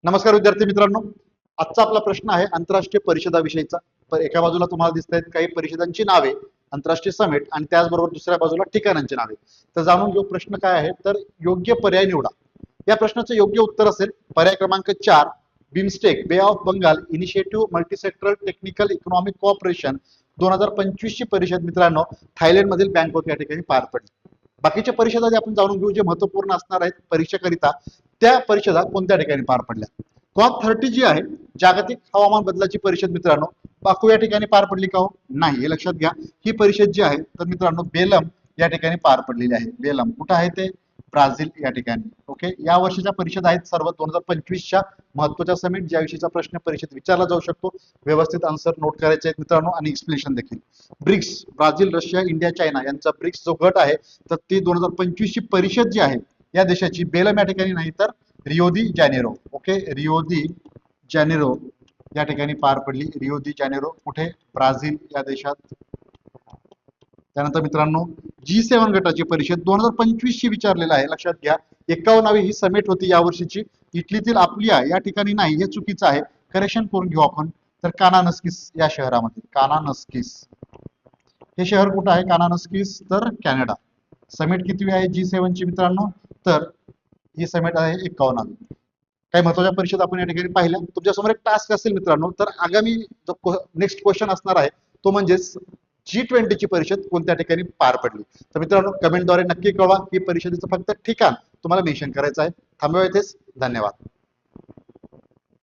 नमस्कार विद्यार्थी मित्रांनो. आजचा आपला प्रश्न आहे आंतरराष्ट्रीय परिषदाविषयीचा. तर एका बाजूला तुम्हाला दिसत आहेत काही परिषदांची नावे, आंतरराष्ट्रीय समिट, आणि त्याचबरोबर दुसऱ्या बाजूला ठिकाणांची नावे. तर जाणून घेऊ प्रश्न काय आहे. तर योग्य पर्याय निवडा. या प्रश्नाचं योग्य उत्तर असेल पर्याय क्रमांक 4, BIMSTEC bay of Bengal initiative multisectoral technical economic cooperation 2025 ची परिषद मित्रांनो थायलंड मधील बँकॉक या ठिकाणी पार पडली. बाकीच्या परिषदा आपण जाणून घेऊ जे महत्वपूर्ण असणार आहेत परीक्षेकरिता. त्या परिषदा कोणत्या ठिकाणी पार पडल्या. COP30 जी आहे जागतिक हवामान बदलाची परिषद मित्रांनो बाकू या ठिकाणी पार पडली का हो? नाही, हे लक्षात घ्या. ही परिषद जी आहे तर मित्रांनो बेलम या ठिकाणी पार पडलेली आहे. बेलम कुठं आहे ते? ब्राझील या ठिकाणी. ओके, या वर्षीच्या परिषद आहेत सर्व 2025च्या महत्वाच्या समिट ज्याविषयीचा प्रश्न परिषद विचारला जाऊ शकतो. व्यवस्थित आन्सर नोट करायचे आहेत मित्रांनो आणि एक्सप्लेनेशन देखील. BRICS Brazil, Russia, India, China यांचा ब्रिक्स जो गट आहे तर ती 2025 ची परिषद जी आहे या देशाची बेलम या ठिकाणी नाही तर रिओ दी जानेरो. ओके, रिओ दी जानेरो या ठिकाणी पार पडली. रिओ दी जानेरो कुठे? ब्राझील या देशात. त्यानंतर मित्रांनो G7 गटाची परिषद 2025 ची विचारलेला आहे. लक्षात घ्या 51वी ही समिट होती या वर्षीची. इटलीतील आपलिया या ठिकाणी नाही, हे चुकीचं आहे. करेक्शन करून घेऊ आपण. तर कानानस्किस या शहरामध्ये. कानानस्किस हे शहर कुठं आहे? कानानस्किस तर कॅनडा. समिट कितीवी आहे G7 ची मित्रांनो? तर ही समिट आहे 51वी. काही महत्वाच्या परिषद आपण या ठिकाणी पाहिल्या. तुमच्यासमोर एक टास्क असेल मित्रांनो, तर आगामी नेक्स्ट क्वेश्चन असणार आहे तो म्हणजेच G20 ची परिषद कोणत्या ठिकाणी पार पडली. तर मित्रांनो कमेंटद्वारे नक्की कळवा. ही परिषदेचं फक्त ठिकाण तुम्हाला मेन्शन करायचं आहे. थांबूया इथेच. धन्यवाद.